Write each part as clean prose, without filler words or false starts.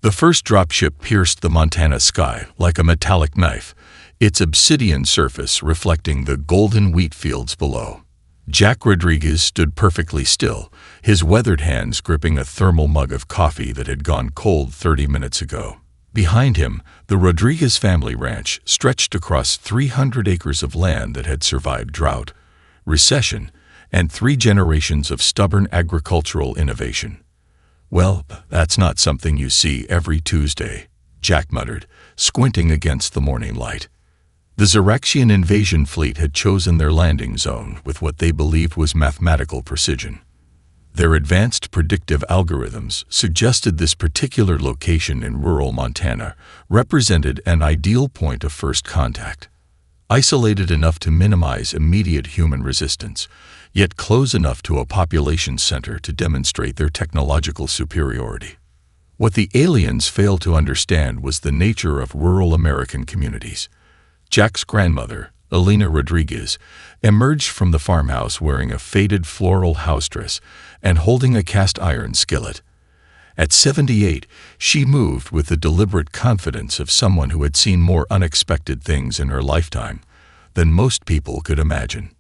The first dropship pierced the Montana sky like a metallic knife, its obsidian surface reflecting the golden wheat fields below. Jack Rodriguez stood perfectly still, his weathered hands gripping a thermal mug of coffee that had gone cold 30 minutes ago. Behind him, the Rodriguez family ranch stretched across 300 acres of land that had survived drought, recession, and 3 generations of stubborn agricultural innovation. "Well, that's not something you see every Tuesday," Jack muttered, squinting against the morning light. The Xeraxian invasion fleet had chosen their landing zone with what they believed was mathematical precision. Their advanced predictive algorithms suggested this particular location in rural Montana represented an ideal point of first contact, isolated enough to minimize immediate human resistance, yet close enough to a population center to demonstrate their technological superiority. What the aliens failed to understand was the nature of rural American communities. Jack's grandmother, Elena Rodriguez, emerged from the farmhouse wearing a faded floral house dress and holding a cast-iron skillet. At 78, she moved with the deliberate confidence of someone who had seen more unexpected things in her lifetime than most people could imagine.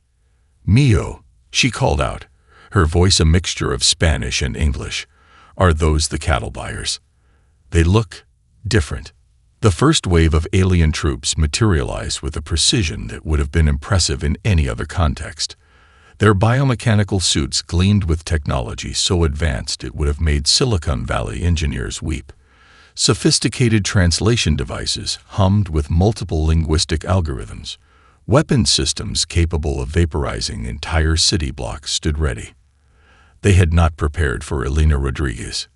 "Mio," she called out, her voice a mixture of Spanish and English. "Are those the cattle buyers? They look different." The first wave of alien troops materialized with a precision that would have been impressive in any other context. Their biomechanical suits gleamed with technology so advanced it would have made Silicon Valley engineers weep. Sophisticated translation devices hummed with multiple linguistic algorithms. Weapon systems capable of vaporizing entire city blocks stood ready. They had not prepared for Elena Rodriguez.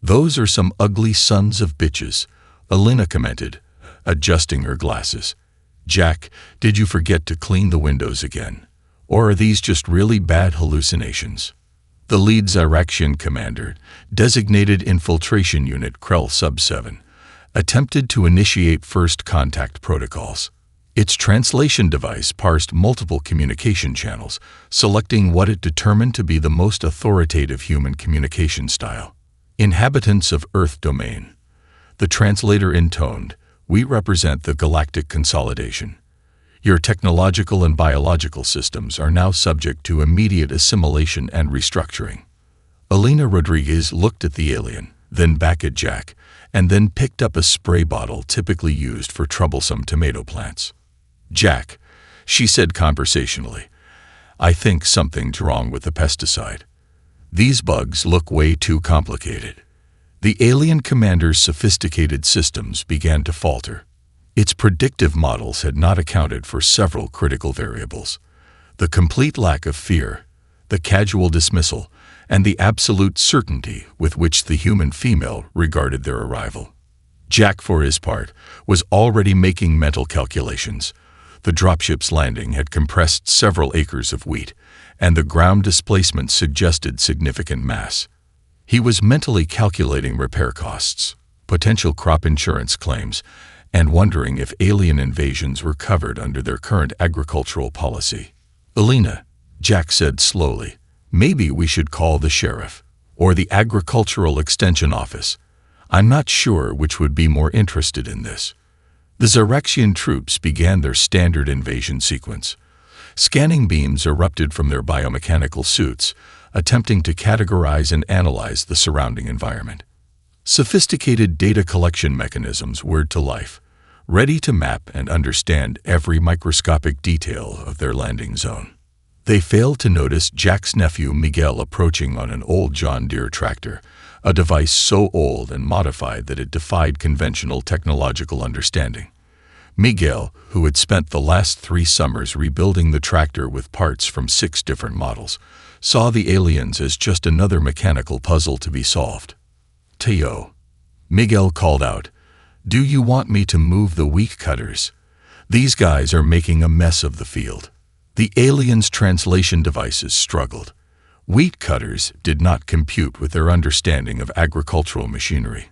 "Those are some ugly sons of bitches," Elena commented, adjusting her glasses. "Jack, did you forget to clean the windows again? Or are these just really bad hallucinations?" The lead Xeraxian commander, designated Infiltration Unit Krell Sub-7, attempted to initiate first contact protocols. Its translation device parsed multiple communication channels, selecting what it determined to be the most authoritative human communication style. "Inhabitants of Earth domain." The translator intoned, "We represent the Galactic consolidation. Your technological and biological systems are now subject to immediate assimilation and restructuring." Elena Rodriguez looked at the alien, then back at Jack, and then picked up a spray bottle typically used for troublesome tomato plants. "Jack," she said conversationally, "I think something's wrong with the pesticide. These bugs look way too complicated." The alien commander's sophisticated systems began to falter. Its predictive models had not accounted for several critical variables: the complete lack of fear, the casual dismissal, and the absolute certainty with which the human female regarded their arrival. Jack, for his part, was already making mental calculations. The dropship's landing had compressed several acres of wheat, and the ground displacement suggested significant mass. He was mentally calculating repair costs, potential crop insurance claims, and wondering if alien invasions were covered under their current agricultural policy. "Elena," Jack said slowly, "maybe we should call the sheriff, or the Agricultural Extension Office. I'm not sure which would be more interested in this." The Xeraxian troops began their standard invasion sequence. Scanning beams erupted from their biomechanical suits, attempting to categorize and analyze the surrounding environment. Sophisticated data collection mechanisms whirred to life, ready to map and understand every microscopic detail of their landing zone. They failed to notice Jack's nephew Miguel approaching on an old John Deere tractor, a device so old and modified that it defied conventional technological understanding. Miguel, who had spent the last 3 summers rebuilding the tractor with parts from 6 different models, saw the aliens as just another mechanical puzzle to be solved. "Teo," Miguel called out, "do you want me to move the wheat cutters? These guys are making a mess of the field." The aliens' translation devices struggled. Wheat cutters did not compute with their understanding of agricultural machinery.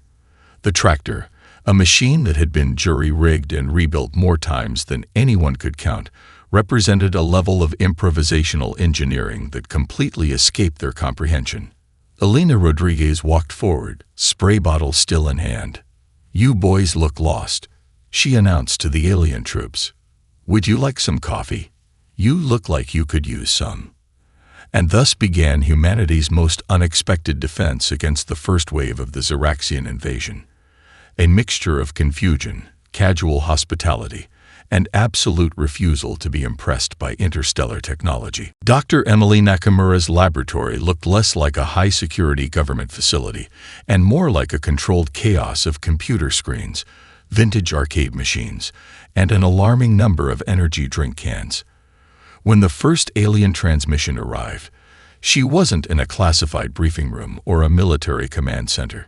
The tractor, a machine that had been jury-rigged and rebuilt more times than anyone could count, represented a level of improvisational engineering that completely escaped their comprehension. Elena Rodriguez walked forward, spray bottle still in hand. "You boys look lost," she announced to the alien troops. "Would you like some coffee? You look like you could use some." And thus began humanity's most unexpected defense against the first wave of the Xeraxian invasion. A mixture of confusion, casual hospitality, and absolute refusal to be impressed by interstellar technology. Dr. Emily Nakamura's laboratory looked less like a high-security government facility and more like a controlled chaos of computer screens, vintage arcade machines, and an alarming number of energy drink cans. When the first alien transmission arrived, she wasn't in a classified briefing room or a military command center.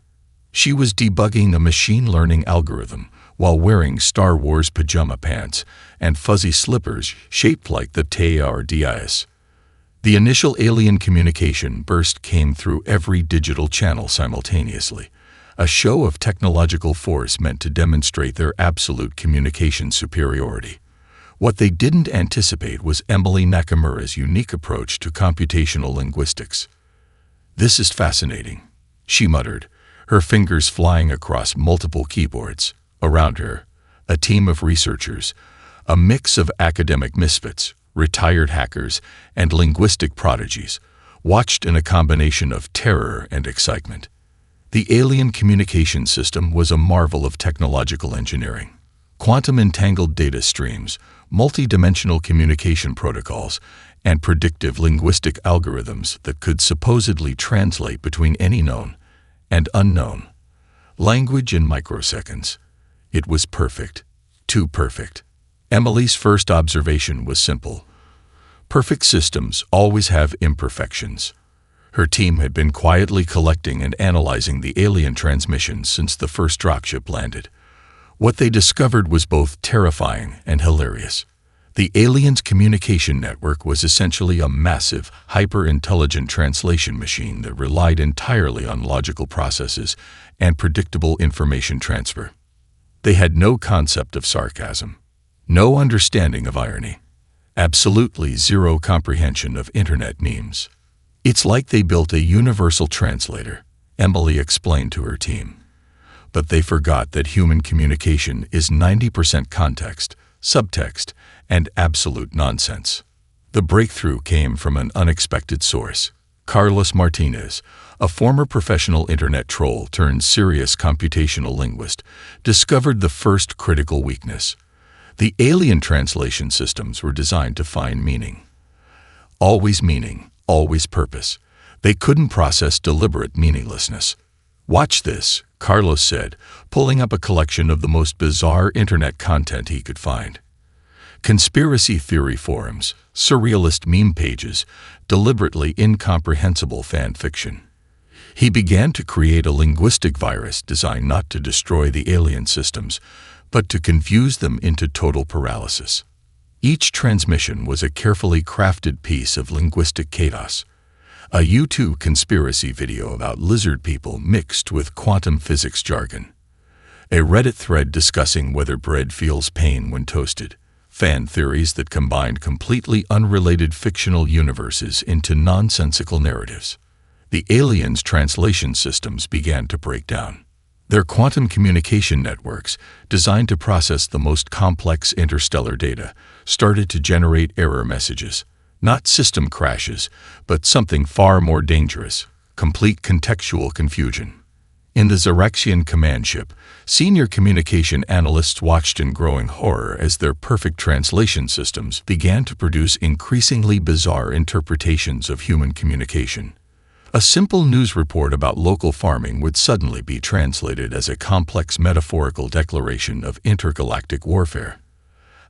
She was debugging a machine learning algorithm while wearing Star Wars pajama pants and fuzzy slippers shaped like the TARDIS. The initial alien communication burst came through every digital channel simultaneously, a show of technological force meant to demonstrate their absolute communication superiority. What they didn't anticipate was Emily Nakamura's unique approach to computational linguistics. "This is fascinating," she muttered, her fingers flying across multiple keyboards. Around her, a team of researchers, a mix of academic misfits, retired hackers, and linguistic prodigies, watched in a combination of terror and excitement. The alien communication system was a marvel of technological engineering. Quantum-entangled data streams, multi-dimensional communication protocols, and predictive linguistic algorithms that could supposedly translate between any known and unknown language in microseconds. It was perfect. Too perfect. Emily's first observation was simple. Perfect systems always have imperfections. Her team had been quietly collecting and analyzing the alien transmissions since the first dropship landed. What they discovered was both terrifying and hilarious. The aliens' communication network was essentially a massive, hyper-intelligent translation machine that relied entirely on logical processes and predictable information transfer. They had no concept of sarcasm, no understanding of irony, absolutely zero comprehension of internet memes. "It's like they built a universal translator," Emily explained to her team. But they forgot that human communication is 90% context, subtext, and absolute nonsense. The breakthrough came from an unexpected source. Carlos Martinez, a former professional internet troll turned serious computational linguist, discovered the first critical weakness. The alien translation systems were designed to find meaning. Meaning, always purpose. They couldn't process deliberate meaninglessness. "Watch this," Carlos said, pulling up a collection of the most bizarre internet content he could find. Conspiracy theory forums, surrealist meme pages, deliberately incomprehensible fan fiction. He began to create a linguistic virus designed not to destroy the alien systems, but to confuse them into total paralysis. Each transmission was a carefully crafted piece of linguistic chaos. A YouTube conspiracy video about lizard people mixed with quantum physics jargon. A Reddit thread discussing whether bread feels pain when toasted. Fan theories that combined completely unrelated fictional universes into nonsensical narratives. The aliens' translation systems began to break down. Their quantum communication networks, designed to process the most complex interstellar data, started to generate error messages. Not system crashes, but something far more dangerous: complete contextual confusion. In the Xeraxian command ship, senior communication analysts watched in growing horror as their perfect translation systems began to produce increasingly bizarre interpretations of human communication. A simple news report about local farming would suddenly be translated as a complex metaphorical declaration of intergalactic warfare.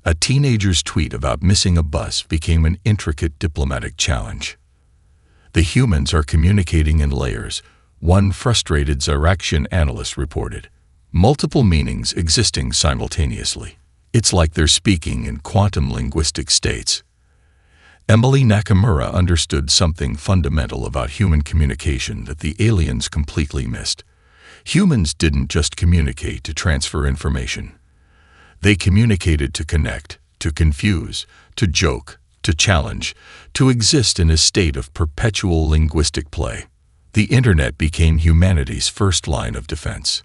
A teenager's tweet about missing a bus became an intricate diplomatic challenge. "The humans are communicating in layers," one frustrated Xeraxian analyst reported. "Multiple meanings existing simultaneously. It's like they're speaking in quantum linguistic states." Emily Nakamura understood something fundamental about human communication that the aliens completely missed. Humans didn't just communicate to transfer information. They communicated to connect, to confuse, to joke, to challenge, to exist in a state of perpetual linguistic play. The internet became humanity's first line of defense.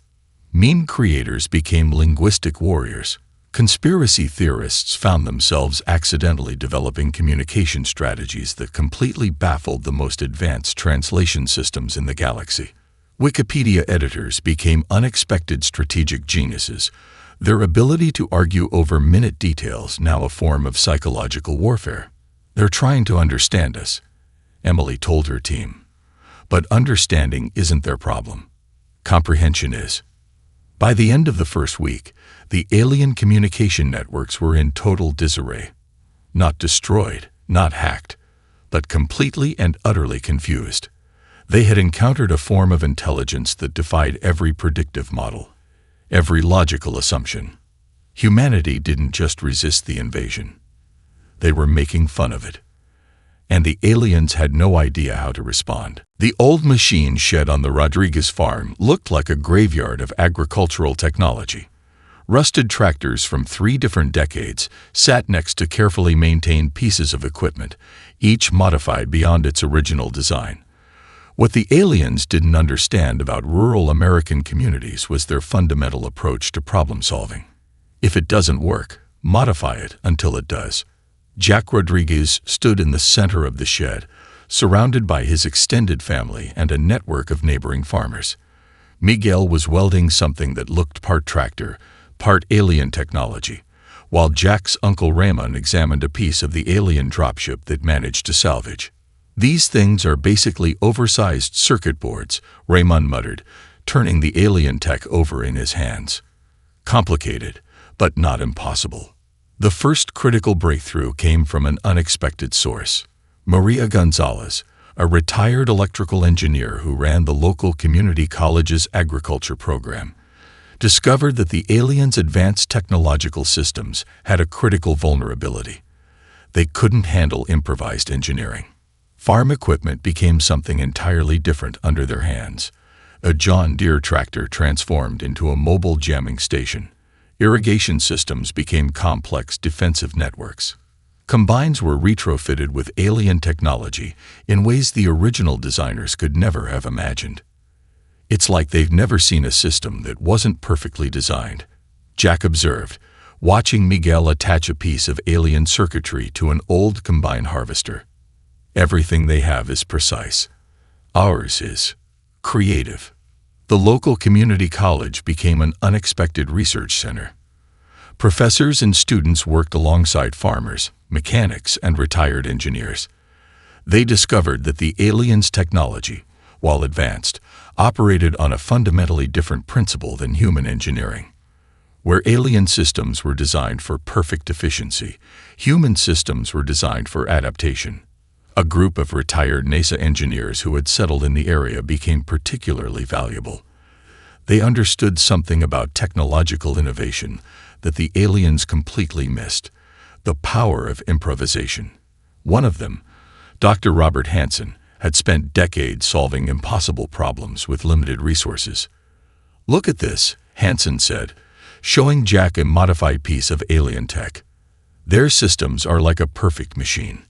Meme creators became linguistic warriors. Conspiracy theorists found themselves accidentally developing communication strategies that completely baffled the most advanced translation systems in the galaxy. Wikipedia editors became unexpected strategic geniuses, their ability to argue over minute details now a form of psychological warfare. "They're trying to understand us," Emily told her team. But understanding isn't their problem. Comprehension is. By the end of the first week, the alien communication networks were in total disarray. Not destroyed, not hacked, but completely and utterly confused. They had encountered a form of intelligence that defied every predictive model, every logical assumption. Humanity didn't just resist the invasion. They were making fun of it. And the aliens had no idea how to respond. The old machine shed on the Rodriguez farm looked like a graveyard of agricultural technology. Rusted tractors from 3 different decades sat next to carefully maintained pieces of equipment, each modified beyond its original design. What the aliens didn't understand about rural American communities was their fundamental approach to problem solving. If it doesn't work, modify it until it does. Jack Rodriguez stood in the center of the shed, surrounded by his extended family and a network of neighboring farmers. Miguel was welding something that looked part tractor, part alien technology, while Jack's uncle Raymond examined a piece of the alien dropship that managed to salvage. "These things are basically oversized circuit boards," Raymond muttered, turning the alien tech over in his hands. "Complicated, but not impossible." The first critical breakthrough came from an unexpected source. Maria Gonzalez, a retired electrical engineer who ran the local community college's agriculture program, discovered that the aliens' advanced technological systems had a critical vulnerability. They couldn't handle improvised engineering. Farm equipment became something entirely different under their hands. A John Deere tractor transformed into a mobile jamming station. Irrigation systems became complex defensive networks. Combines were retrofitted with alien technology in ways the original designers could never have imagined. "It's like they've never seen a system that wasn't perfectly designed," Jack observed, watching Miguel attach a piece of alien circuitry to an old combine harvester. "Everything they have is precise. Ours is creative." The local community college became an unexpected research center. Professors and students worked alongside farmers, mechanics, and retired engineers. They discovered that the aliens' technology, while advanced, operated on a fundamentally different principle than human engineering. Where alien systems were designed for perfect efficiency, human systems were designed for adaptation. A group of retired NASA engineers who had settled in the area became particularly valuable. They understood something about technological innovation that the aliens completely missed: the power of improvisation. One of them, Dr. Robert Hansen, had spent decades solving impossible problems with limited resources. "Look at this," Hansen said, showing Jack a modified piece of alien tech. "Their systems are like a perfect machine.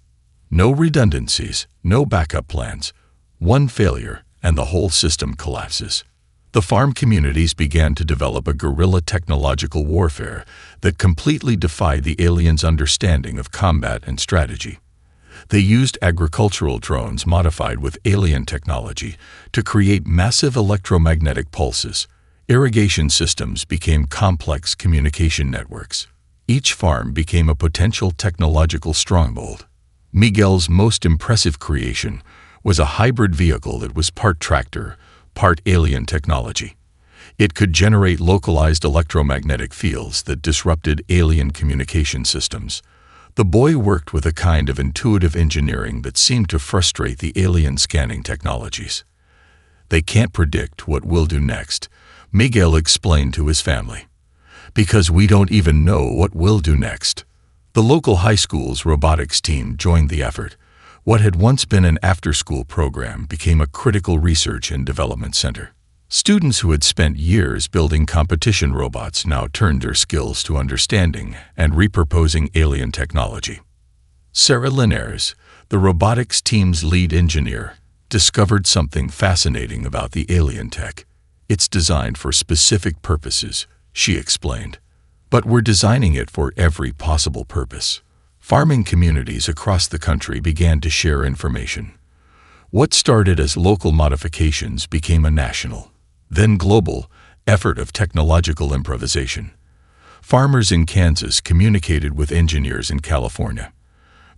No redundancies, no backup plans. One failure, and the whole system collapses." The farm communities began to develop a guerrilla technological warfare that completely defied the aliens' understanding of combat and strategy. They used agricultural drones modified with alien technology to create massive electromagnetic pulses. Irrigation systems became complex communication networks. Each farm became a potential technological stronghold. Miguel's most impressive creation was a hybrid vehicle that was part tractor, part alien technology. It could generate localized electromagnetic fields that disrupted alien communication systems. The boy worked with a kind of intuitive engineering that seemed to frustrate the alien scanning technologies. "They can't predict what we'll do next," Miguel explained to his family. "Because we don't even know what we'll do next." The local high school's robotics team joined the effort. What had once been an after-school program became a critical research and development center. Students who had spent years building competition robots now turned their skills to understanding and repurposing alien technology. Sarah Linares, the robotics team's lead engineer, discovered something fascinating about the alien tech. It's designed for specific purposes, she explained. But we're designing it for every possible purpose. Farming communities across the country began to share information. What started as local modifications became a national, then global, effort of technological improvisation. Farmers in Kansas communicated with engineers in California.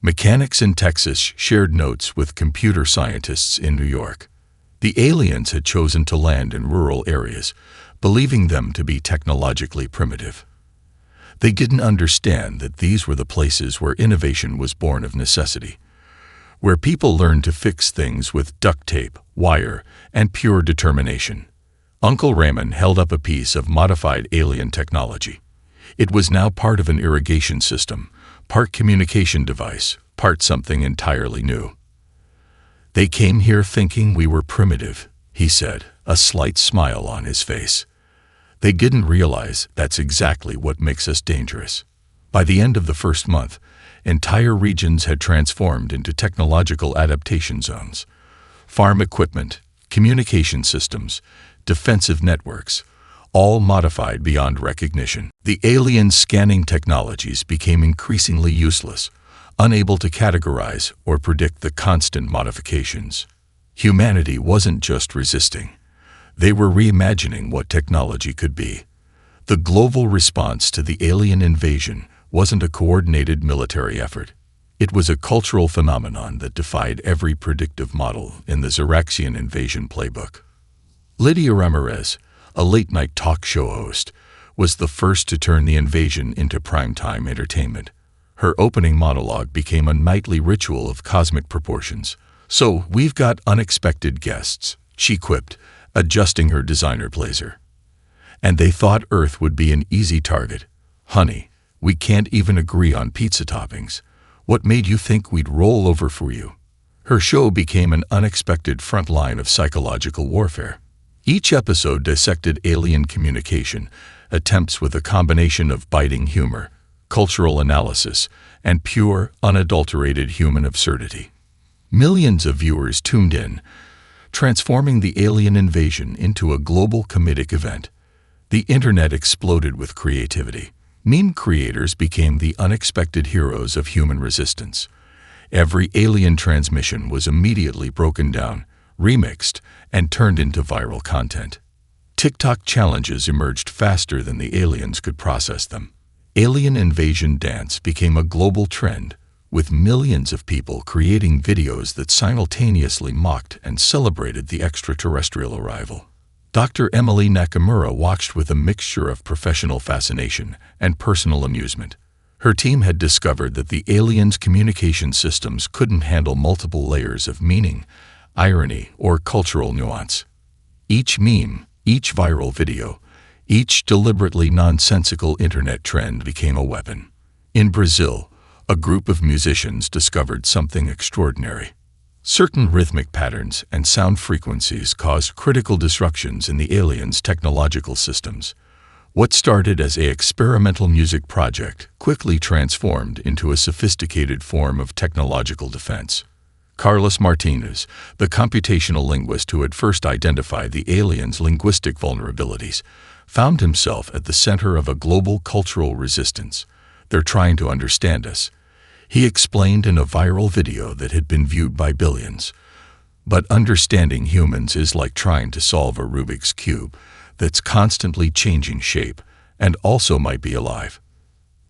Mechanics in Texas shared notes with computer scientists in New York. The aliens had chosen to land in rural areas, believing them to be technologically primitive. They didn't understand that these were the places where innovation was born of necessity, where people learned to fix things with duct tape, wire, and pure determination. Uncle Raymond held up a piece of modified alien technology. It was now part of an irrigation system, part communication device, part something entirely new. They came here thinking we were primitive, he said, a slight smile on his face. They didn't realize that's exactly what makes us dangerous. By the end of the first month, entire regions had transformed into technological adaptation zones. Farm equipment, communication systems, defensive networks, all modified beyond recognition. The alien scanning technologies became increasingly useless, unable to categorize or predict the constant modifications. Humanity wasn't just resisting. They were reimagining what technology could be. The global response to the alien invasion wasn't a coordinated military effort. It was a cultural phenomenon that defied every predictive model in the Xeraxian invasion playbook. Lydia Ramirez, a late-night talk show host, was the first to turn the invasion into primetime entertainment. Her opening monologue became a nightly ritual of cosmic proportions. "So, we've got unexpected guests," she quipped, adjusting her designer blazer. "And they thought Earth would be an easy target. Honey, we can't even agree on pizza toppings. What made you think we'd roll over for you?" Her show became an unexpected front line of psychological warfare. Each episode dissected alien communication, attempts with a combination of biting humor, cultural analysis, and pure, unadulterated human absurdity. Millions of viewers tuned in, transforming the alien invasion into a global comedic event. The internet exploded with creativity. Meme creators became the unexpected heroes of human resistance. Every alien transmission was immediately broken down, remixed, and turned into viral content. TikTok challenges emerged faster than the aliens could process them. Alien invasion dance became a global trend, with millions of people creating videos that simultaneously mocked and celebrated the extraterrestrial arrival. Dr. Emily Nakamura watched with a mixture of professional fascination and personal amusement. Her team had discovered that the aliens' communication systems couldn't handle multiple layers of meaning, irony, or cultural nuance. Each meme, each viral video, each deliberately nonsensical internet trend became a weapon. In Brazil, a group of musicians discovered something extraordinary. Certain rhythmic patterns and sound frequencies caused critical disruptions in the aliens' technological systems. What started as an experimental music project quickly transformed into a sophisticated form of technological defense. Carlos Martinez, the computational linguist who had first identified the aliens' linguistic vulnerabilities, found himself at the center of a global cultural resistance. "They're trying to understand us," he explained in a viral video that had been viewed by billions. "But understanding humans is like trying to solve a Rubik's Cube that's constantly changing shape and also might be alive."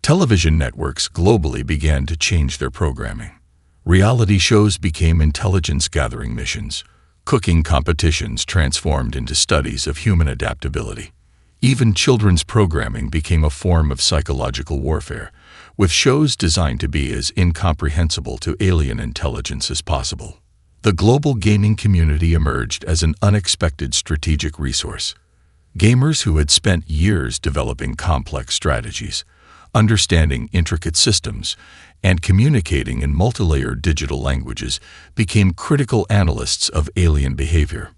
Television networks globally began to change their programming. Reality shows became intelligence-gathering missions. Cooking competitions transformed into studies of human adaptability. Even children's programming became a form of psychological warfare, with shows designed to be as incomprehensible to alien intelligence as possible. The global gaming community emerged as an unexpected strategic resource. Gamers who had spent years developing complex strategies, understanding intricate systems, and communicating in multilayered digital languages became critical analysts of alien behavior.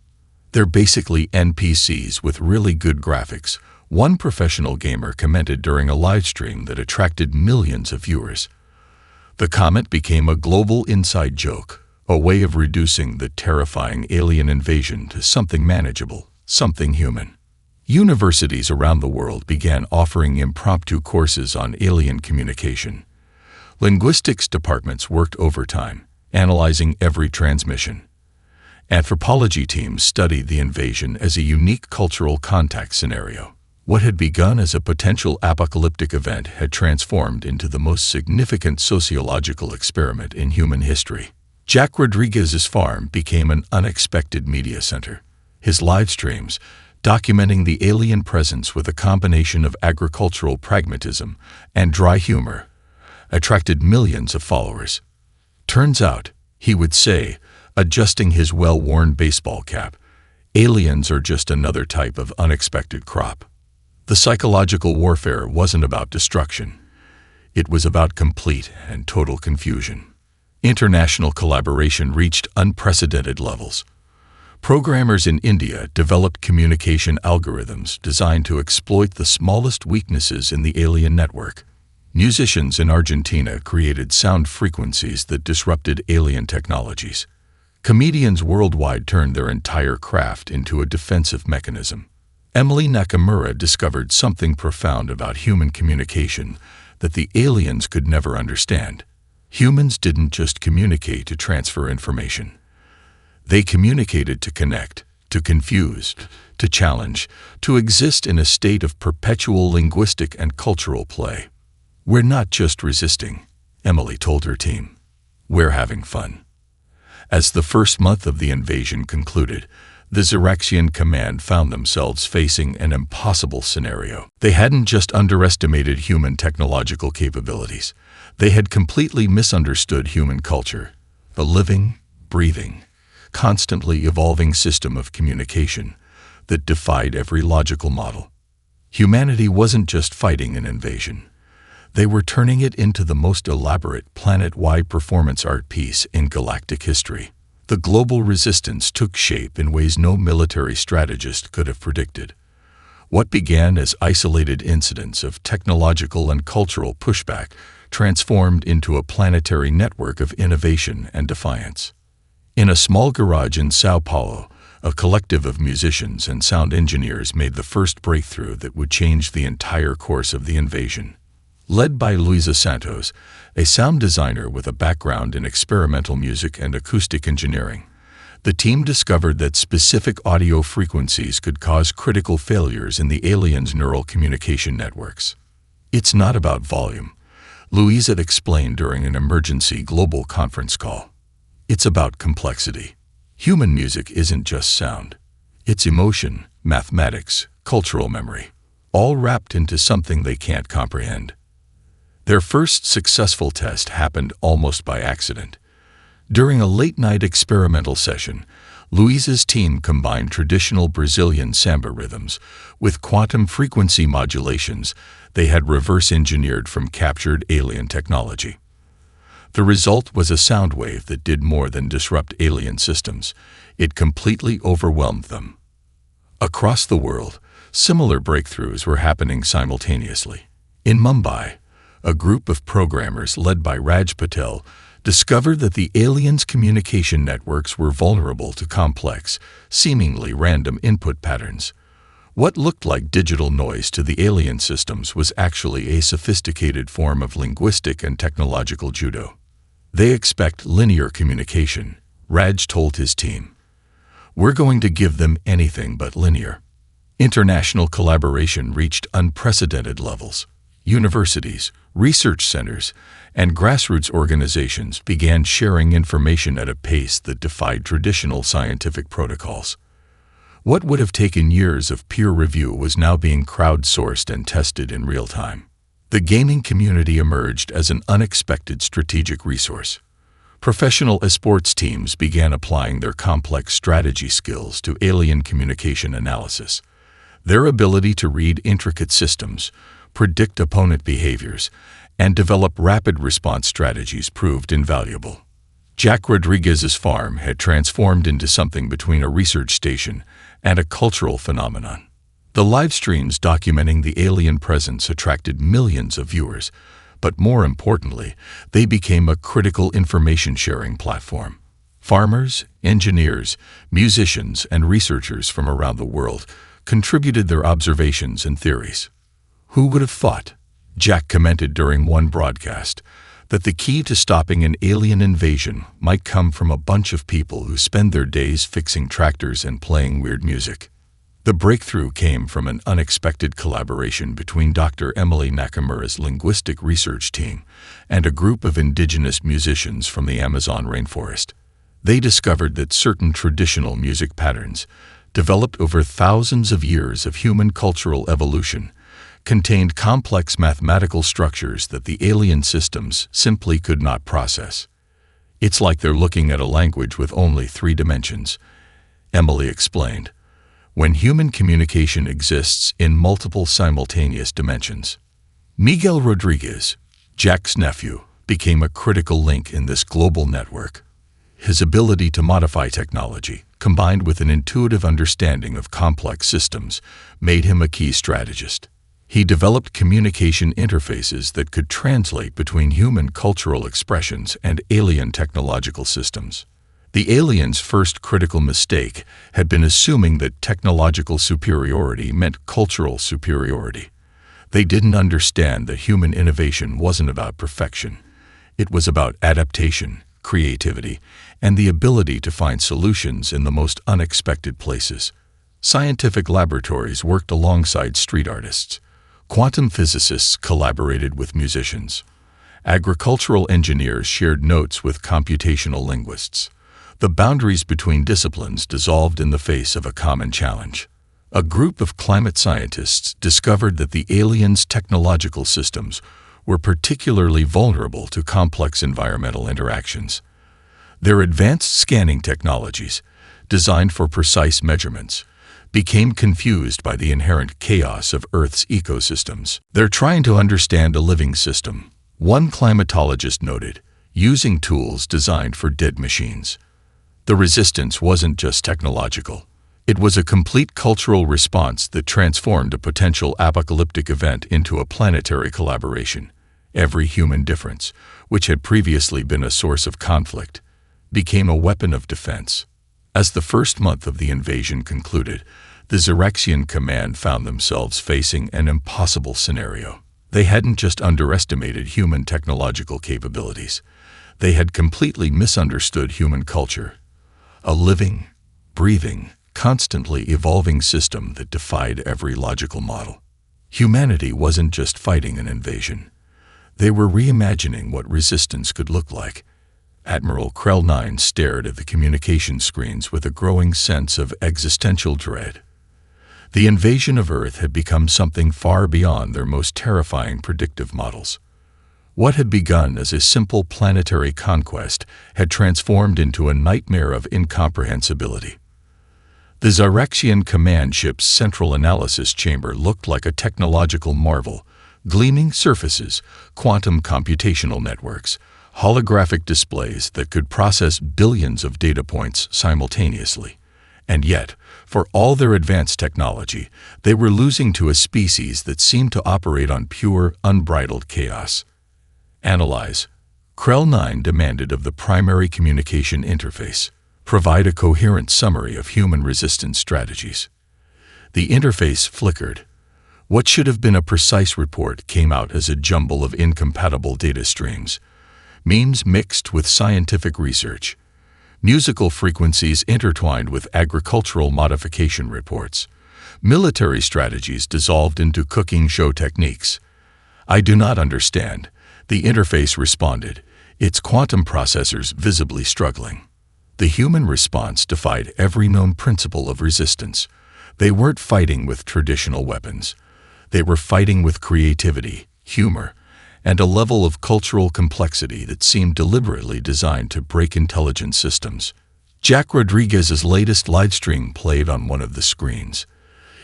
"They're basically NPCs with really good graphics," one professional gamer commented during a live stream that attracted millions of viewers. The comment became a global inside joke, a way of reducing the terrifying alien invasion to something manageable, something human. Universities around the world began offering impromptu courses on alien communication. Linguistics departments worked overtime, analyzing every transmission. Anthropology teams studied the invasion as a unique cultural contact scenario. What had begun as a potential apocalyptic event had transformed into the most significant sociological experiment in human history. Jack Rodriguez's farm became an unexpected media center. His live streams, documenting the alien presence with a combination of agricultural pragmatism and dry humor, attracted millions of followers. Turns out, he would say, adjusting his well-worn baseball cap, aliens are just another type of unexpected crop. The psychological warfare wasn't about destruction. It was about complete and total confusion. International collaboration reached unprecedented levels. Programmers in India developed communication algorithms designed to exploit the smallest weaknesses in the alien network. Musicians in Argentina created sound frequencies that disrupted alien technologies. Comedians worldwide turned their entire craft into a defensive mechanism. Emily Nakamura discovered something profound about human communication that the aliens could never understand. Humans didn't just communicate to transfer information. They communicated to connect, to confuse, to challenge, to exist in a state of perpetual linguistic and cultural play. "We're not just resisting," Emily told her team. "We're having fun." As the first month of the invasion concluded, the Xeraxian command found themselves facing an impossible scenario. They hadn't just underestimated human technological capabilities. They had completely misunderstood human culture, a living, breathing, constantly evolving system of communication that defied every logical model. Humanity wasn't just fighting an invasion. They were turning it into the most elaborate planet-wide performance art piece in galactic history. The global resistance took shape in ways no military strategist could have predicted. What began as isolated incidents of technological and cultural pushback transformed into a planetary network of innovation and defiance. In a small garage in Sao Paulo, a collective of musicians and sound engineers made the first breakthrough that would change the entire course of the invasion. Led by Luisa Santos, a sound designer with a background in experimental music and acoustic engineering, the team discovered that specific audio frequencies could cause critical failures in the aliens' neural communication networks. "It's not about volume," Luisa explained during an emergency global conference call. "It's about complexity. Human music isn't just sound. It's emotion, mathematics, cultural memory, all wrapped into something they can't comprehend." Their first successful test happened almost by accident. During a late-night experimental session, Luisa's team combined traditional Brazilian samba rhythms with quantum frequency modulations they had reverse-engineered from captured alien technology. The result was a sound wave that did more than disrupt alien systems. It completely overwhelmed them. Across the world, similar breakthroughs were happening simultaneously. In Mumbai, a group of programmers led by Raj Patel discovered that the aliens' communication networks were vulnerable to complex, seemingly random input patterns. What looked like digital noise to the alien systems was actually a sophisticated form of linguistic and technological judo. "They expect linear communication," Raj told his team. "We're going to give them anything but linear." International collaboration reached unprecedented levels. Universities, research centers, and grassroots organizations began sharing information at a pace that defied traditional scientific protocols. What would have taken years of peer review was now being crowdsourced and tested in real time. The gaming community emerged as an unexpected strategic resource. Professional esports teams began applying their complex strategy skills to alien communication analysis. Their ability to read intricate systems, predict opponent behaviors, and develop rapid response strategies proved invaluable. Jack Rodriguez's farm had transformed into something between a research station and a cultural phenomenon. The live streams documenting the alien presence attracted millions of viewers, but more importantly, they became a critical information-sharing platform. Farmers, engineers, musicians, and researchers from around the world contributed their observations and theories. Who would have thought, Jack commented during one broadcast, that the key to stopping an alien invasion might come from a bunch of people who spend their days fixing tractors and playing weird music. The breakthrough came from an unexpected collaboration between Dr. Emily Nakamura's linguistic research team and a group of indigenous musicians from the Amazon rainforest. They discovered that certain traditional music patterns, developed over thousands of years of human cultural evolution, contained complex mathematical structures that the alien systems simply could not process. It's like they're looking at a language with only 3 dimensions, Emily explained, when human communication exists in multiple simultaneous dimensions. Miguel Rodriguez, Jack's nephew, became a critical link in this global network. His ability to modify technology, combined with an intuitive understanding of complex systems, made him a key strategist. He developed communication interfaces that could translate between human cultural expressions and alien technological systems. The aliens' first critical mistake had been assuming that technological superiority meant cultural superiority. They didn't understand that human innovation wasn't about perfection. It was about adaptation, creativity, and the ability to find solutions in the most unexpected places. Scientific laboratories worked alongside street artists. Quantum physicists collaborated with musicians. Agricultural engineers shared notes with computational linguists. The boundaries between disciplines dissolved in the face of a common challenge. A group of climate scientists discovered that the aliens' technological systems were particularly vulnerable to complex environmental interactions. Their advanced scanning technologies, designed for precise measurements, became confused by the inherent chaos of Earth's ecosystems. They're trying to understand a living system, one climatologist noted, using tools designed for dead machines. The resistance wasn't just technological. It was a complete cultural response that transformed a potential apocalyptic event into a planetary collaboration. Every human difference, which had previously been a source of conflict, became a weapon of defense. As the first month of the invasion concluded, the Xeraxian command found themselves facing an impossible scenario. They hadn't just underestimated human technological capabilities. They had completely misunderstood human culture. A living, breathing, constantly evolving system that defied every logical model. Humanity wasn't just fighting an invasion. They were reimagining what resistance could look like. Admiral Krell 9 stared at the communication screens with a growing sense of existential dread. The invasion of Earth had become something far beyond their most terrifying predictive models. What had begun as a simple planetary conquest had transformed into a nightmare of incomprehensibility. The Xeraxian command ship's central analysis chamber looked like a technological marvel, gleaming surfaces, quantum computational networks, holographic displays that could process billions of data points simultaneously. And yet, for all their advanced technology, they were losing to a species that seemed to operate on pure, unbridled chaos. Analyze. Krell 9 demanded of the primary communication interface. Provide a coherent summary of human resistance strategies. The interface flickered. What should have been a precise report came out as a jumble of incompatible data streams. Memes mixed with scientific research. Musical frequencies intertwined with agricultural modification reports. Military strategies dissolved into cooking show techniques. I do not understand. The interface responded, its quantum processors visibly struggling. The human response defied every known principle of resistance. They weren't fighting with traditional weapons. They were fighting with creativity, humor, and a level of cultural complexity that seemed deliberately designed to break intelligent systems. Jack Rodriguez's latest livestream played on one of the screens.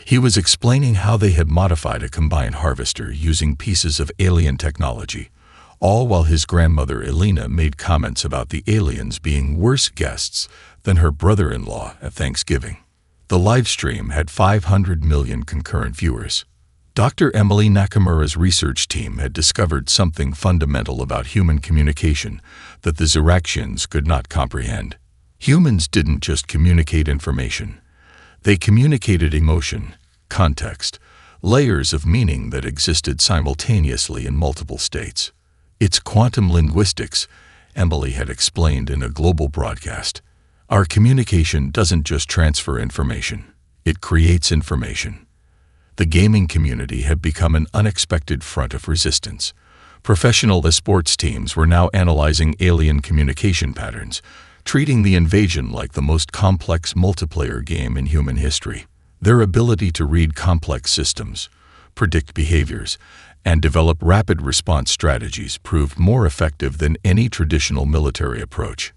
He was explaining how they had modified a combine harvester using pieces of alien technology, all while his grandmother Elena made comments about the aliens being worse guests than her brother-in-law at Thanksgiving. The livestream had 500 million concurrent viewers. Dr. Emily Nakamura's research team had discovered something fundamental about human communication that the Xeraxians could not comprehend. Humans didn't just communicate information. They communicated emotion, context, layers of meaning that existed simultaneously in multiple states. It's quantum linguistics, Emily had explained in a global broadcast. Our communication doesn't just transfer information, it creates information. The gaming community had become an unexpected front of resistance. Professional esports teams were now analyzing alien communication patterns, treating the invasion like the most complex multiplayer game in human history. Their ability to read complex systems, predict behaviors, and develop rapid response strategies proved more effective than any traditional military approach.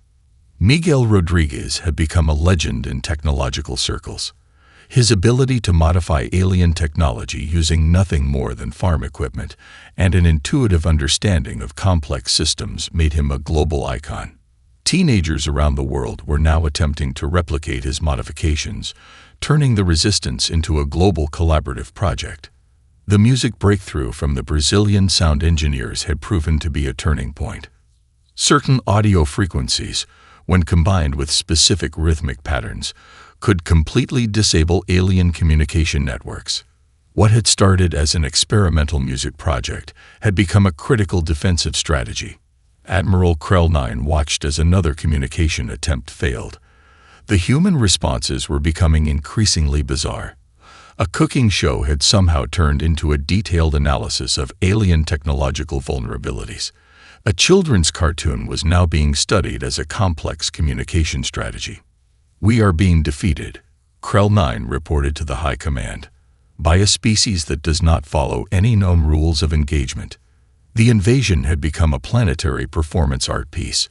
Miguel Rodriguez had become a legend in technological circles. His ability to modify alien technology using nothing more than farm equipment and an intuitive understanding of complex systems made him a global icon. Teenagers around the world were now attempting to replicate his modifications, turning the resistance into a global collaborative project. The music breakthrough from the Brazilian sound engineers had proven to be a turning point. Certain audio frequencies, when combined with specific rhythmic patterns, could completely disable alien communication networks. What had started as an experimental music project had become a critical defensive strategy. Admiral Krell 9 watched as another communication attempt failed. The human responses were becoming increasingly bizarre. A cooking show had somehow turned into a detailed analysis of alien technological vulnerabilities. A children's cartoon was now being studied as a complex communication strategy. "We are being defeated," Krell 9 reported to the High Command, "by a species that does not follow any known rules of engagement." The invasion had become a planetary performance art piece.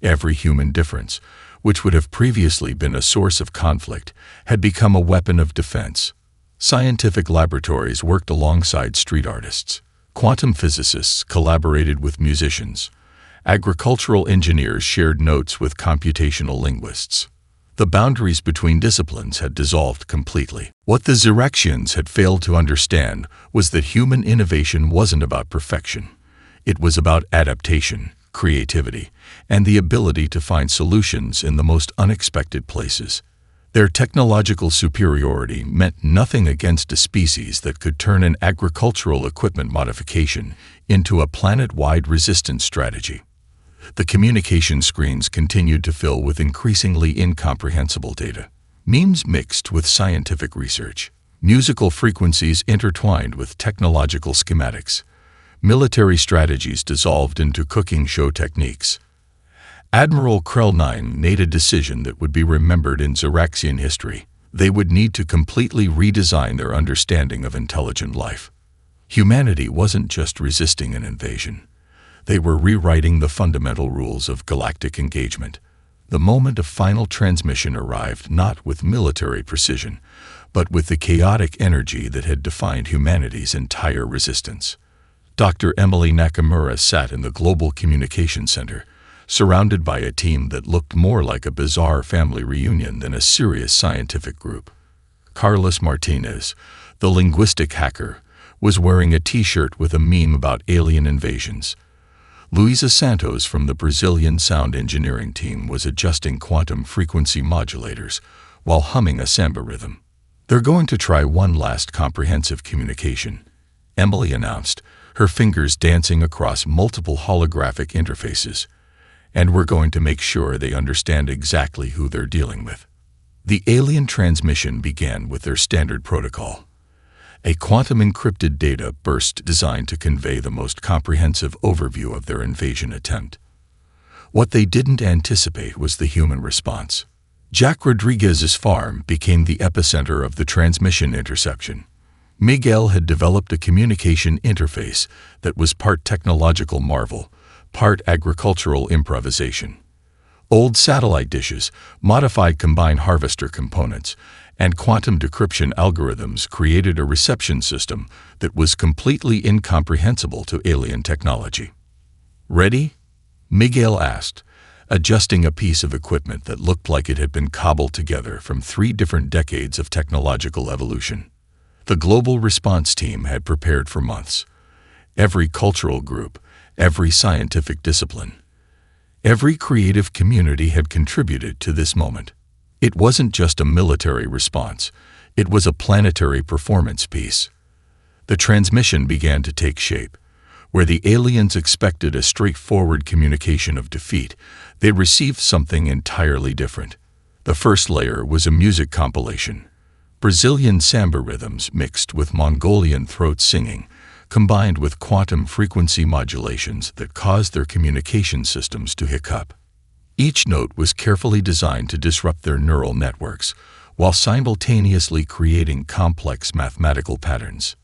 Every human difference, which would have previously been a source of conflict, had become a weapon of defense. Scientific laboratories worked alongside street artists. Quantum physicists collaborated with musicians. Agricultural engineers shared notes with computational linguists. The boundaries between disciplines had dissolved completely. What the Xeraxians had failed to understand was that human innovation wasn't about perfection. It was about adaptation, creativity, and the ability to find solutions in the most unexpected places. Their technological superiority meant nothing against a species that could turn an agricultural equipment modification into a planet-wide resistance strategy. The communication screens continued to fill with increasingly incomprehensible data. Memes mixed with scientific research. Musical frequencies intertwined with technological schematics. Military strategies dissolved into cooking show techniques. Admiral Krell 9 made a decision that would be remembered in Xeraxian history. They would need to completely redesign their understanding of intelligent life. Humanity wasn't just resisting an invasion. They were rewriting the fundamental rules of galactic engagement. The moment of final transmission arrived not with military precision, but with the chaotic energy that had defined humanity's entire resistance. Dr. Emily Nakamura sat in the Global Communication Center, surrounded by a team that looked more like a bizarre family reunion than a serious scientific group. Carlos Martinez, the linguistic hacker, was wearing a t-shirt with a meme about alien invasions. Luisa Santos from the Brazilian sound engineering team was adjusting quantum frequency modulators while humming a samba rhythm. "They're going to try one last comprehensive communication," Emily announced, her fingers dancing across multiple holographic interfaces. "And we're going to make sure they understand exactly who they're dealing with." The alien transmission began with their standard protocol. A quantum-encrypted data burst designed to convey the most comprehensive overview of their invasion attempt. What they didn't anticipate was the human response. Jack Rodriguez's farm became the epicenter of the transmission interception. Miguel had developed a communication interface that was part technological marvel, part agricultural improvisation. Old satellite dishes, modified combined harvester components, and quantum decryption algorithms created a reception system that was completely incomprehensible to alien technology. "Ready?" Miguel asked, adjusting a piece of equipment that looked like it had been cobbled together from 3 different decades of technological evolution. The global response team had prepared for months. Every cultural group, every scientific discipline. Every creative community had contributed to this moment. It wasn't just a military response. It was a planetary performance piece. The transmission began to take shape. Where the aliens expected a straightforward communication of defeat, they received something entirely different. The first layer was a music compilation. Brazilian samba rhythms mixed with Mongolian throat singing, combined with quantum frequency modulations that caused their communication systems to hiccup. Each note was carefully designed to disrupt their neural networks, while simultaneously creating complex mathematical patterns.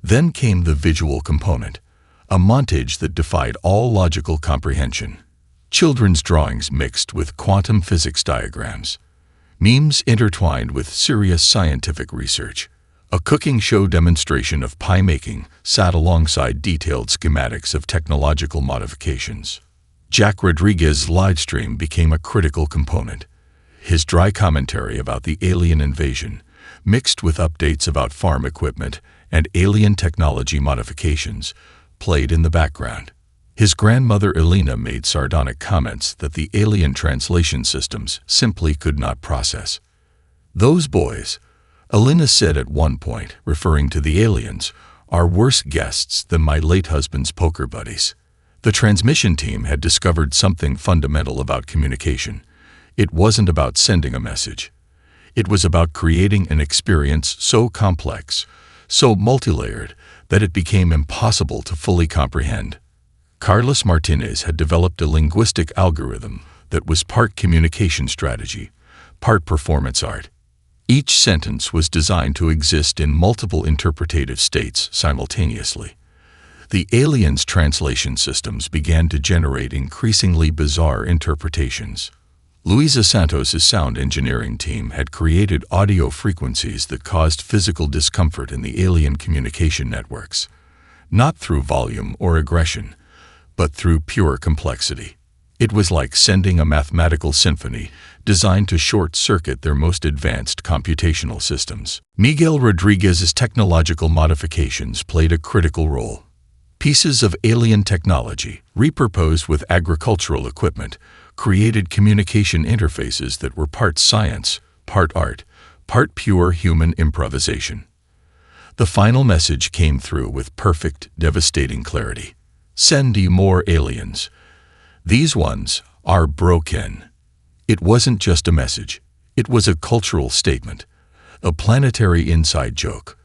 Then came the visual component, a montage that defied all logical comprehension. Children's drawings mixed with quantum physics diagrams, memes intertwined with serious scientific research. A cooking show demonstration of pie making sat alongside detailed schematics of technological modifications. Jack Rodriguez's livestream became a critical component. His dry commentary about the alien invasion, mixed with updates about farm equipment and alien technology modifications, played in the background. His grandmother Elena made sardonic comments that the alien translation systems simply could not process. "Those boys," Elena said at one point, referring to the aliens, "are worse guests than my late husband's poker buddies." The transmission team had discovered something fundamental about communication. It wasn't about sending a message. It was about creating an experience so complex, so multilayered, that it became impossible to fully comprehend. Carlos Martinez had developed a linguistic algorithm that was part communication strategy, part performance art. Each sentence was designed to exist in multiple interpretative states simultaneously. The aliens' translation systems began to generate increasingly bizarre interpretations. Luisa Santos' sound engineering team had created audio frequencies that caused physical discomfort in the alien communication networks, not through volume or aggression, but through pure complexity. It was like sending a mathematical symphony designed to short-circuit their most advanced computational systems. Miguel Rodriguez's technological modifications played a critical role. Pieces of alien technology, repurposed with agricultural equipment, created communication interfaces that were part science, part art, part pure human improvisation. The final message came through with perfect, devastating clarity. "Send you more aliens. These ones are broken." It wasn't just a message. It was a cultural statement, a planetary inside joke,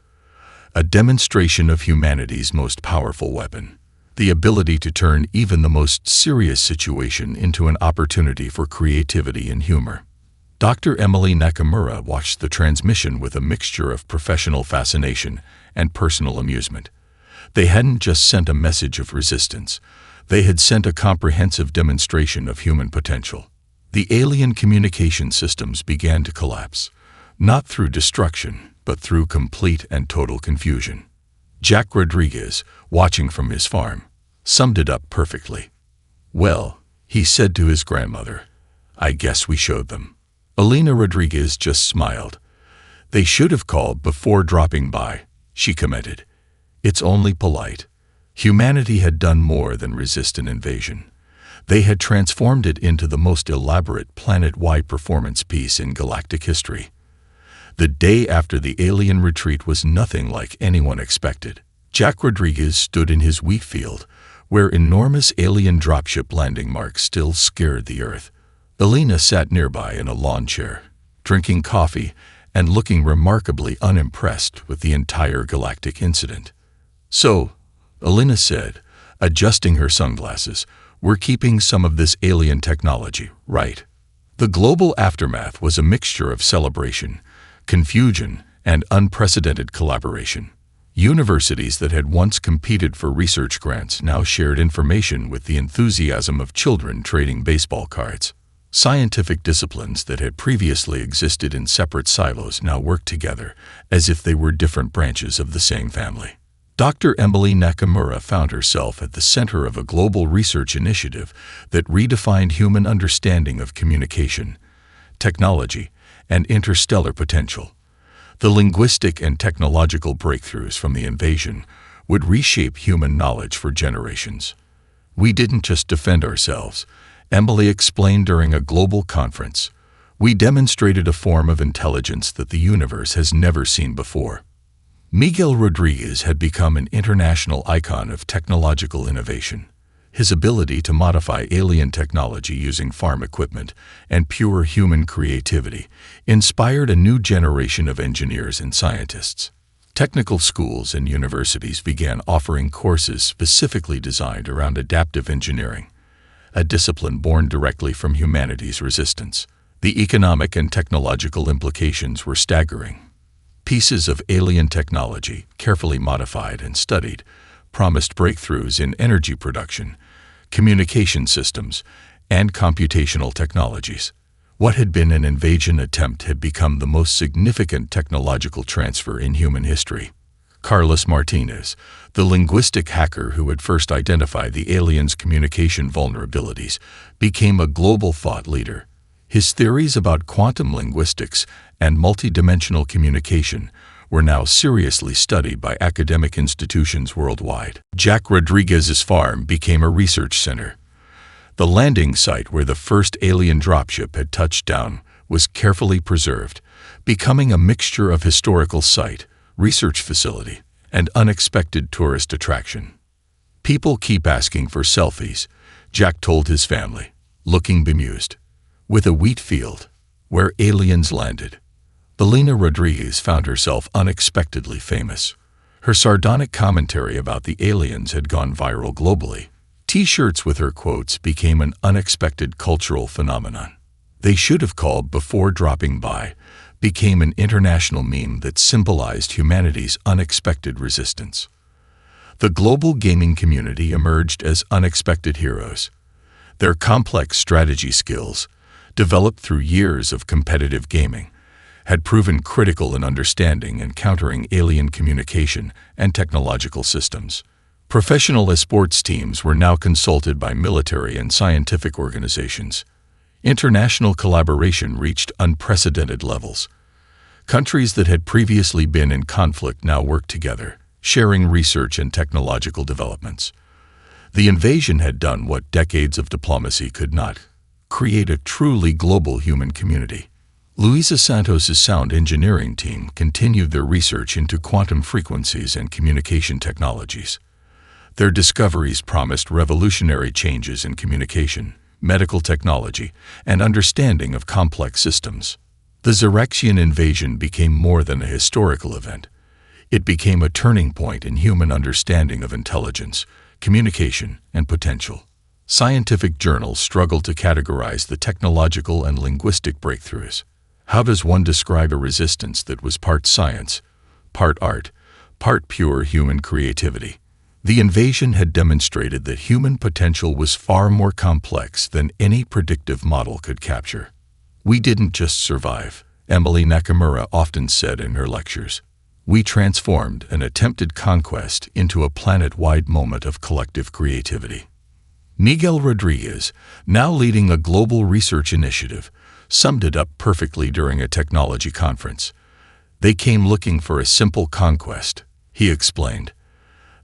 a demonstration of humanity's most powerful weapon, the ability to turn even the most serious situation into an opportunity for creativity and humor. Dr. Emily Nakamura watched the transmission with a mixture of professional fascination and personal amusement. They hadn't just sent a message of resistance. They had sent a comprehensive demonstration of human potential. The alien communication systems began to collapse, not through destruction, but through complete and total confusion. Jack Rodriguez, watching from his farm, summed it up perfectly. "Well," he said to his grandmother, "I guess we showed them." Elena Rodriguez just smiled. "They should have called before dropping by," she commented. "It's only polite." Humanity had done more than resist an invasion. They had transformed it into the most elaborate planet-wide performance piece in galactic history. The day after the alien retreat was nothing like anyone expected. Jack Rodriguez stood in his wheat field, where enormous alien dropship landing marks still scared the Earth. Elena sat nearby in a lawn chair, drinking coffee and looking remarkably unimpressed with the entire galactic incident. "So," Elena said, adjusting her sunglasses, "we're keeping some of this alien technology, right?" The global aftermath was a mixture of celebration, confusion, and unprecedented collaboration. Universities that had once competed for research grants now shared information with the enthusiasm of children trading baseball cards. Scientific disciplines that had previously existed in separate silos now worked together as if they were different branches of the same family. Dr. Emily Nakamura found herself at the center of a global research initiative that redefined human understanding of communication, technology, and interstellar potential. The linguistic and technological breakthroughs from the invasion would reshape human knowledge for generations. We didn't just defend ourselves, Emily explained during a global conference. We demonstrated a form of intelligence that the universe has never seen before. Miguel Rodriguez had become an international icon of technological innovation. His ability to modify alien technology using farm equipment and pure human creativity inspired a new generation of engineers and scientists. Technical schools and universities began offering courses specifically designed around adaptive engineering, a discipline born directly from humanity's resistance. The economic and technological implications were staggering. Pieces of alien technology, carefully modified and studied, promised breakthroughs in energy production, communication systems, and computational technologies. What had been an invasion attempt had become the most significant technological transfer in human history. Carlos Martinez, the linguistic hacker who had first identified the aliens' communication vulnerabilities, became a global thought leader. His theories about quantum linguistics and multidimensional communication were now seriously studied by academic institutions worldwide. Jack Rodriguez's farm became a research center. The landing site where the first alien dropship had touched down was carefully preserved, becoming a mixture of historical site, research facility, and unexpected tourist attraction. People keep asking for selfies, Jack told his family, looking bemused. With a wheat field, where aliens landed. Belina Rodriguez found herself unexpectedly famous. Her sardonic commentary about the aliens had gone viral globally. T-shirts with her quotes became an unexpected cultural phenomenon. They should have called before dropping by, became an international meme that symbolized humanity's unexpected resistance. The global gaming community emerged as unexpected heroes. Their complex strategy skills, developed through years of competitive gaming, had proven critical in understanding and countering alien communication and technological systems. Professional esports teams were now consulted by military and scientific organizations. International collaboration reached unprecedented levels. Countries that had previously been in conflict now worked together, sharing research and technological developments. The invasion had done what decades of diplomacy could not: create a truly global human community. Luisa Santos's sound engineering team continued their research into quantum frequencies and communication technologies. Their discoveries promised revolutionary changes in communication, medical technology, and understanding of complex systems. The Xerexian invasion became more than a historical event. It became a turning point in human understanding of intelligence, communication, and potential. Scientific journals struggle to categorize the technological and linguistic breakthroughs. How does one describe a resistance that was part science, part art, part pure human creativity? The invasion had demonstrated that human potential was far more complex than any predictive model could capture. We didn't just survive, Emily Nakamura often said in her lectures. We transformed an attempted conquest into a planet-wide moment of collective creativity. Miguel Rodriguez, now leading a global research initiative, summed it up perfectly during a technology conference. They came looking for a simple conquest, he explained.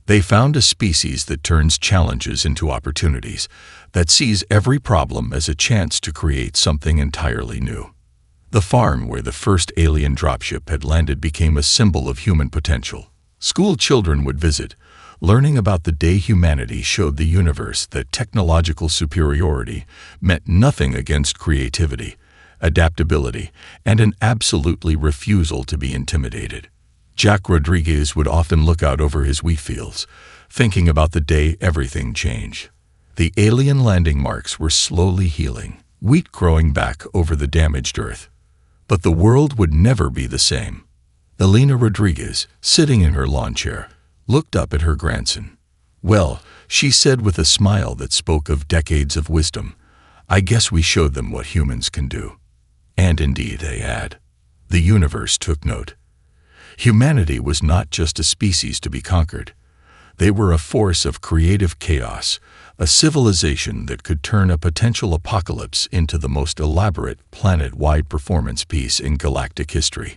They found a species that turns challenges into opportunities, that sees every problem as a chance to create something entirely new. The farm where the first alien dropship had landed became a symbol of human potential. School children would visit, learning about the day humanity showed the universe that technological superiority meant nothing against creativity, adaptability, and an absolutely refusal to be intimidated. Jack Rodriguez would often look out over his wheat fields, thinking about the day everything changed. The alien landing marks were slowly healing, wheat growing back over the damaged earth. But the world would never be the same. Elena Rodriguez, sitting in her lawn chair, looked up at her grandson. "Well," she said with a smile that spoke of decades of wisdom, "I guess we showed them what humans can do." And indeed they had. The universe took note. Humanity was not just a species to be conquered. They were a force of creative chaos, a civilization that could turn a potential apocalypse into the most elaborate planet-wide performance piece in galactic history.